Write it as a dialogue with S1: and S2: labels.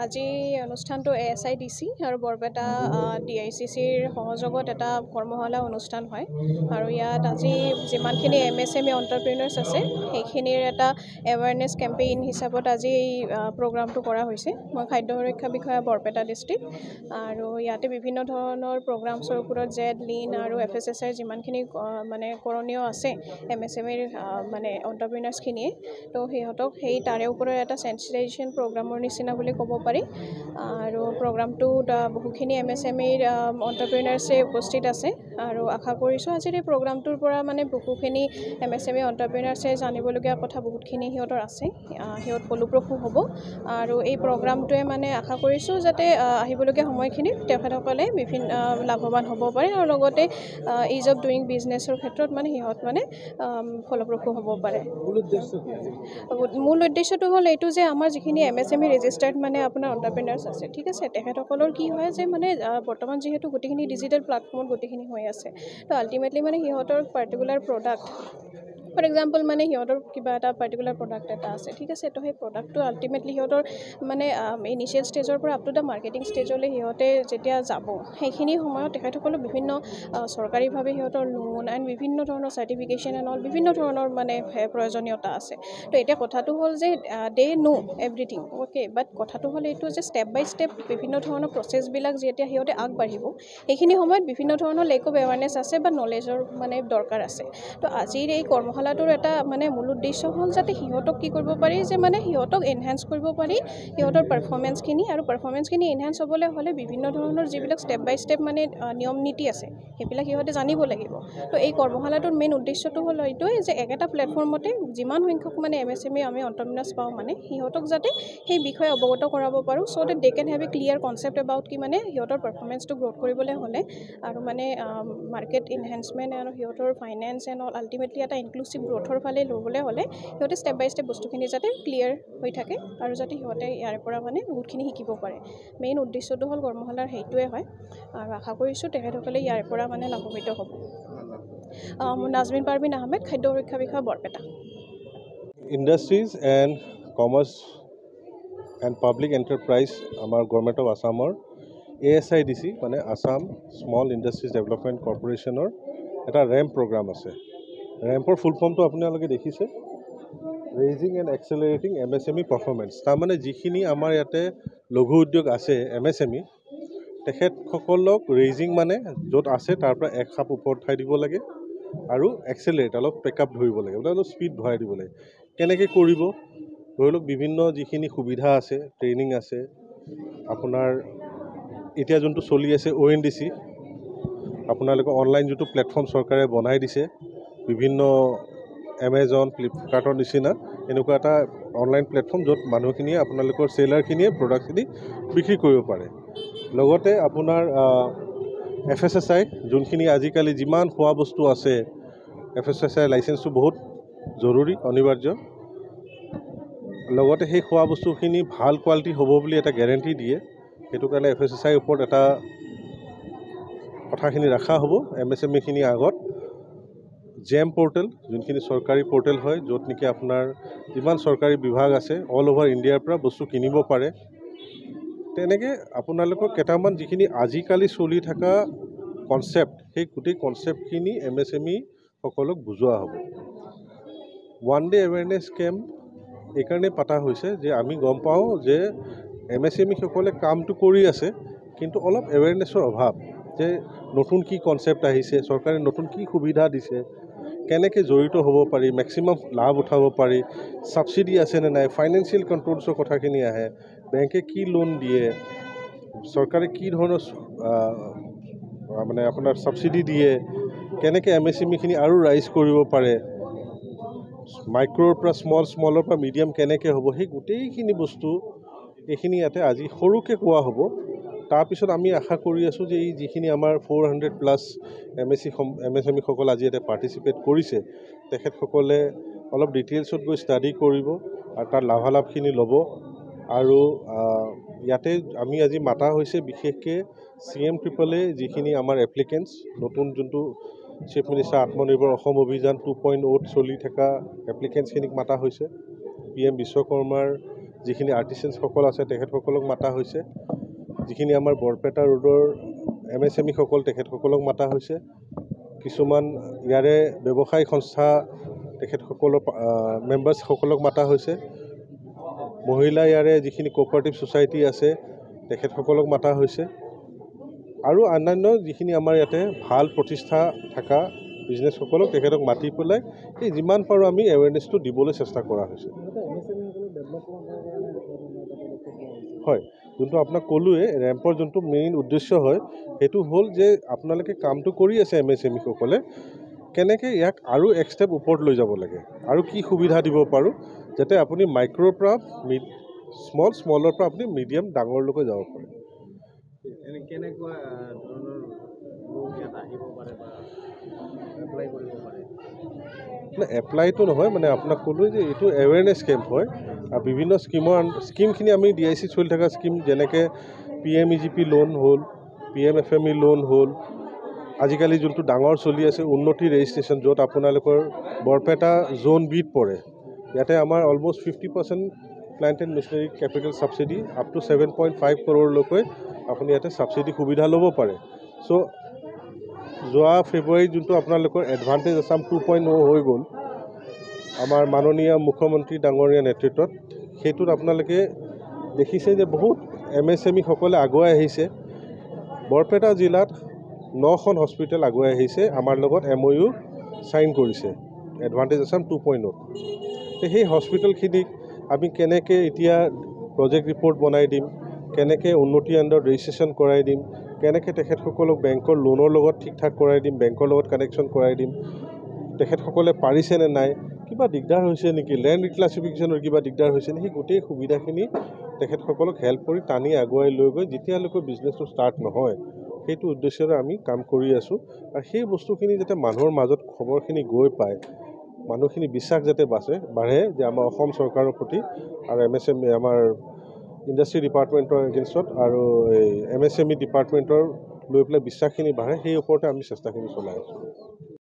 S1: আজি অনুষ্ঠানটো ASIDC আৰু বৰপেটা DICCৰ সহযোগত এটা কৰ্মশালা অনুষ্ঠান হয় আৰু ইয়াত আজি যিমানখিনি MSME এণ্টাৰপ্ৰিনাৰ্ছ আছে সেইখিনিৰ এটা এৱাৰনেছ কেম্পেইন হিচাপত আজি এই প্ৰগ্ৰামটো কৰা হৈছে। মই খাদ্য সুৰক্ষা বিষয়া বৰপেটা ডিষ্ট্ৰিক্ট আৰু ইয়াতে বিভিন্ন ধৰণৰ প্ৰগ্ৰামছৰ ওপৰত জেড লিন আৰু FSSAই যিমানখিনি মানে কৰণীয় আছে MSMEৰ মানে এণ্টাৰপ্ৰিনাৰ্ছখিনিয়ে তো সিহঁতক সেই তাৰে ওপৰত এটা চেনচিটাইজেশ্যন প্ৰগ্ৰামৰ নিচিনা বুলি ক'ব পাৰি আৰু প্ৰগ্ৰামটোত বহুখিনি MSMEৰ এণ্টাৰপ্ৰিনাৰ্ছে উপস্থিত আছে আৰু আশা কৰিছোঁ আজিৰ এই প্ৰগ্ৰামটোৰ পৰা মানে বহুখিনি MSME এণ্টাৰপ্ৰিনাৰ্ছে জানিবলগীয়া কথা বহুতখিনি সিহঁতৰ আছে, সিহঁত ফলপ্ৰসূ হ'ব আৰু এই প্ৰগ্ৰামটোৱে মানে আশা কৰিছোঁ যাতে আহিবলগীয়া সময়খিনিত তেখেতসকলে বিভিন্ন লাভৱান হ'ব পাৰে আৰু লগতে ইজ অফ ডুইং বিজনেছৰ ক্ষেত্ৰত মানে সিহঁত মানে ফলপ্ৰসূ হ'ব পাৰে। মূল উদ্দেশ্যটো হ'ল এইটো যে আমাৰ যিখিনি MSME ৰেজিষ্টাৰ্ড মানে আপোনাৰ এণ্টাৰপ্ৰিনাৰ্ছ আছে, ঠিক আছে, তেখেতসকলৰ কি হয় যে মানে বৰ্তমান যিহেতু গোটেইখিনি ডিজিটেল প্লেটফৰ্মত গোটেইখিনি হৈ আছে তো আল্টিমেটলি মানে সিহঁতৰ পাৰ্টিকুলাৰ প্ৰডাক্ট ফৰ এক্সাম্পল মানে সিহঁতৰ কিবা এটা পাৰ্টিকুলাৰ প্ৰডাক্ট এটা আছে, ঠিক আছে, তো সেই প্ৰডাক্টটো আল্টিমেটলি সিহঁতৰ মানে ইনিচিয়েল ষ্টেজৰ পৰা আপ টু দ্য মাৰ্কেটিং ষ্টেজলৈ সিহঁতে যেতিয়া যাব সেইখিনি সময়ত তেখেতসকলৰ বিভিন্ন চৰকাৰীভাৱে সিহঁতৰ লোন এণ্ড বিভিন্ন ধৰণৰ চাৰ্টিফিকেশ্যন এণ্ড অল বিভিন্ন ধৰণৰ মানে প্ৰয়োজনীয়তা আছে। তো এতিয়া কথাটো হ'ল যে দে নো এভৰিথিং অ'কে, বাট কথাটো হ'ল এইটো যে ষ্টেপ বাই ষ্টেপ বিভিন্ন ধৰণৰ প্ৰচেছবিলাক যেতিয়া সিহঁতে আগবাঢ়িব সেইখিনি সময়ত বিভিন্ন ধৰণৰ লেক অফ এৱাৰনেছ আছে বা নলেজৰ মানে দৰকাৰ আছে। তো আজিৰ এই কৰ্মশালাটোৰ এটা মানে মূল উদ্দেশ্য হ'ল যাতে সিহঁতক কি কৰিব পাৰি যে মানে সিহঁতক এনহেঞ্চ কৰিব পাৰি সিহঁতৰ পাৰফৰ্মেঞ্চখিনি আৰু পাৰফৰ্মেঞ্চখিনি এনহেঞ্চ হ'বলৈ হ'লে বিভিন্ন ধৰণৰ যিবিলাক ষ্টেপ বাই ষ্টেপ মানে নিয়ম নীতি আছে সেইবিলাক সিহঁতে জানিব লাগিব। তো এই কৰ্মশালাটোৰ মেইন উদ্দেশ্যটো হ'ল এইটোৱে যে একেটা প্লেটফৰ্মতে যিমান সংখ্যক মানে MSME আমি এণ্টাৰপ্ৰিনাৰ্ছ পাওঁ মানে সিহঁতক যাতে সেই বিষয়ে অৱগত কৰাব পাৰোঁ so' that they can have a clear concept about কি মানে সিহঁতৰ পাৰফৰ্মেঞ্চটো গ্ৰ'থ কৰিবলৈ হ'লে আৰু মানে মাৰ্কেট ইনহেঞ্চমেণ্ট আৰু সিহঁতৰ ফাইনেন্স এণ্ড অল আল্টিমেটলি এটা ইনক্লুচিভ গ্ৰ'থৰ ফালে ল'বলৈ হ'লে সিহঁতে ষ্টেপ বাই ষ্টেপ বস্তুখিনি যাতে ক্লিয়াৰ হৈ থাকে আৰু যাতে সিহঁতে ইয়াৰ পৰা মানে বহুতখিনি শিকিব পাৰে। মেইন উদ্দেশ্যটো হ'ল কৰ্মশালাৰ সেইটোৱে হয় আৰু আশা কৰিছোঁ তেখেতসকলে ইয়াৰ পৰা মানে লাভান্বিত হ'ব। মোৰ নাজমিন পাৰভিন আহমেদ, খাদ্য সুৰক্ষা বিষয়া Barpeta.
S2: Industries and commerce and public enterprise আমাৰ গভৰ্ণমেণ্ট অফ আছামৰ ASIDC মানে আছাম স্মল ইণ্ডাষ্ট্ৰিজ ডেভেলপমেণ্ট কৰ্প'ৰেশ্যনৰ এটা ৰেম্প প্ৰগ্ৰাম আছে। ৰেম্পৰ ফুল ফৰ্মটো আপোনালোকে দেখিছে, ৰেইজিং এণ্ড এক্সেলাৰেটিং MSME পাৰফৰ্মেঞ্চ। তাৰমানে যিখিনি আমাৰ ইয়াতে লঘু উদ্যোগ আছে MSME তেখেতসকলক ৰেইজিং মানে য'ত আছে তাৰ পৰা এক খাপ ওপৰত উঠাই দিব লাগে আৰু এক্সেলাৰেট অলপ পেকআপ ধৰিব লাগে, অলপ স্পীড ভৰাই দিব লাগে। কেনেকৈ কৰিব? ধৰি লওক বিভিন্ন যিখিনি সুবিধা আছে, ট্ৰেইনিং আছে, আপোনাৰ এতিয়া যোনটো চলি আছে ONDC, আপোনালোকৰ অনলাইন যিটো প্লেটফৰ্ম চৰকাৰে বনাই দিছে বিভিন্ন এমেজন ফ্লিপকাৰ্টৰ নিচিনা এনেকুৱা এটা অনলাইন প্লেটফৰ্ম য'ত মানুহখিনিয়ে আপোনালোকৰ চেলাৰখিনিয়ে প্ৰডাক্টখিনি বিক্ৰী কৰিব পাৰে। লগতে আপোনাৰ FSSAI যোনখিনি আজিকালি যিমান খোৱা বস্তু আছে FSSAI লাইচেঞ্চটো বহুত জৰুৰী অনিবাৰ্য। লগতে সেই খোৱা বস্তুখিনি ভাল কোৱালিটি হ'ব বুলি এটা গেৰেণ্টি দিয়ে, সেইটো কাৰণে FSSAIৰ ওপৰত এটা কথাখিনি ৰখা হ'ব MSMEখিনিৰ আগত। জেম পৰ্টেল যোনখিনি চৰকাৰী পৰ্টেল হয় য'ত নেকি আপোনাৰ যিমান চৰকাৰী বিভাগ আছে অল অভাৰ ইণ্ডিয়াৰ পৰা বস্তু কিনিব পাৰে। তেনেকৈ আপোনালোকৰ কেইটামান যিখিনি আজিকালি চলি থকা কনচেপ্ট সেই গোটেই কনচেপ্টখিনি MSMEসকলক বুজোৱা হ'ব। ওৱান ডে এৱেৰনেছ কেম্প এইকাৰণে পতা হৈছে যে আমি গম পাওঁ যে MSMEসকলে কামটো কৰি আছে কিন্তু অলপ এৱেৰনেছৰ অভাৱ, যে নতুন কি কনচেপ্ট আহিছে, চৰকাৰে নতুন কি সুবিধা দিছে, কেনেকৈ জড়িত হ'ব পাৰি, মেক্সিমাম লাভ উঠাব পাৰি, ছাবচিডি আছেনে নাই, ফাইনেন্সিয়েল কণ্ট্ৰলছৰ কথাখিনি আহে, বেংকে কি লোন দিয়ে, চৰকাৰে কি ধৰণৰ মানে আপোনাৰ ছাবচিডি দিয়ে, কেনেকৈ MSMEখিনি আৰু ৰাইজ কৰিব পাৰে, মাইক্ৰৰ পৰা স্মলৰ পৰা মিডিয়াম কেনেকৈ হ'ব, সেই গোটেইখিনি বস্তু এইখিনি ইয়াতে আজি সৰুকৈ কোৱা হ'ব। তাৰপিছত আমি আশা কৰি আছোঁ যে এই যিখিনি আমাৰ 400+ MSMEসকল আজি ইয়াতে পাৰ্টিচিপেট কৰিছে তেখেতসকলে অলপ ডিটেইলছত গৈ ষ্টাডি কৰিব আৰু তাৰ লাভালাভখিনি ল'ব। আৰু ইয়াতে আমি আজি মাতা হৈছে বিশেষকৈ CMAAA যিখিনি আমাৰ এপ্লিকেণ্টছ, নতুন যোনটো চিফ মিনিষ্টাৰ আত্মনিৰ্ভৰ অসম অভিযান 2.0 চলি থকা এপ্লিকেণ্টছখিনিক মাতা হৈছে। PM বিশ্বকৰ্মাৰ যিখিনি আৰ্টিচানসকল আছে তেখেতসকলক মাতা হৈছে, যিখিনি আমাৰ বৰপেটা ৰোডৰ MSME সকল তেখেতসকলক মাতা হৈছে, কিছুমান ইয়াৰে ব্যৱসায়িক সংস্থা তেখেতসকলৰ মেম্বাৰ্ছসকলক মাতা হৈছে, মহিলা ইয়াৰে যিখিনি কোঅপাৰেটিভ ছ'চাইটি আছে তেখেতসকলক মাতা হৈছে, আৰু অন্যান্য যিখিনি আমাৰ ইয়াতে ভাল প্ৰতিষ্ঠা থকা বিজনেছসকলক তেখেতক মাতি পেলাই এই যিমান পাৰোঁ আমি এৱেৰনেছটো দিবলৈ চেষ্টা কৰা হৈছে। হয়, যোনটো আপোনাক ক'লোৱে ৰেম্পৰ যোনটো মেইন উদ্দেশ্য হয় সেইটো হ'ল যে আপোনালোকে কামটো কৰি আছে MSME সকলে, কেনেকৈ ইয়াক আৰু এক ষ্টেপ ওপৰত লৈ যাব লাগে আৰু কি সুবিধা দিব পাৰোঁ যাতে আপুনি মাইক্ৰৰ পৰা স্মলৰ পৰা আপুনি মিডিয়াম ডাঙৰলৈকে যাব পাৰে।
S3: কেনেকুৱা ধৰণৰ লোক ইয়াত আহিব পাৰে বা এপ্লাই কৰিব পাৰে?
S2: এপ্লাইটো নহয়, মানে আপোনাক ক'লোঁ যে এইটো এৱেৰনেছ কেম্প হয় আৰু বিভিন্ন স্কিমখিনি আমি DIC চলি থকা স্কিম যেনেকৈ PMEGP লোন হ'ল, PMFME লোন হ'ল, আজিকালি যোনটো ডাঙৰ চলি আছে উন্নতি ৰেজিষ্ট্ৰেশ্যন, য'ত আপোনালোকৰ বৰপেটা জ'ন বিত পৰে, ইয়াতে আমাৰ almost 50% plant and machinery capital subsidy up to 7.5 crore আপুনি ইয়াতে ছাবচিডি সুবিধা ল'ব পাৰে। চ' যোৱা ফেব্ৰুৱাৰীত যোনটো আপোনালোকৰ এডভান্টেজ আছাম 2.0 হৈ গ'ল আমাৰ মাননীয় মুখ্যমন্ত্ৰী ডাঙৰীয়া নেতৃত্বত, সেইটোত আপোনালোকে দেখিছে যে বহুত MSME সকলে আগুৱাই আহিছে। বৰপেটা জিলাত 9খন হস্পিটেল আগুৱাই আহিছে, আমাৰ লগত MOU চাইন কৰিছে এডভান্টেজ আছাম 2.0। সেই হস্পিটেলখিনিক আমি কেনেকৈ এতিয়া প্ৰজেক্ট ৰিপৰ্ট বনাই দিম, কেনেকৈ উন্নতি আণ্ডাৰত ৰেজিষ্ট্ৰেশ্যন কৰাই দিম, কেনেকৈ তেখেতসকলক বেংকৰ লোনৰ লগত ঠিক ঠাক কৰাই দিম, বেংকৰ লগত কানেকশ্যন কৰাই দিম, তেখেতসকলে পাৰিছে নে নাই, কিবা দিগদাৰ হৈছে নেকি, লেণ্ড ৰিক্লাছিফিকেশ্যনৰ কিবা দিগদাৰ হৈছে নেকি, সেই গোটেই সুবিধাখিনি তেখেতসকলক হেল্প কৰি টানি আগুৱাই লৈ গৈ যেতিয়ালৈকে বিজনেছটো ষ্টাৰ্ট নহয় সেইটো উদ্দেশ্যৰে আমি কাম কৰি আছোঁ। আৰু সেই বস্তুখিনি যাতে মানুহৰ মাজত খবৰখিনি গৈ পায়, মানুহখিনি বিশ্বাস যাতে বাঢ়ে যে আমাৰ অসম চৰকাৰৰ প্ৰতি আৰু MSME আমাৰ ইণ্ডাষ্ট্ৰি ডিপাৰ্টমেণ্টৰ এগেইনষ্টত আৰু এই MSME ডিপাৰ্টমেণ্টৰ লৈ পেলাই বিশ্বাসখিনি বাঢ়ে, সেই ওপৰতে আমি চেষ্টাখিনি চলাই আছোঁ।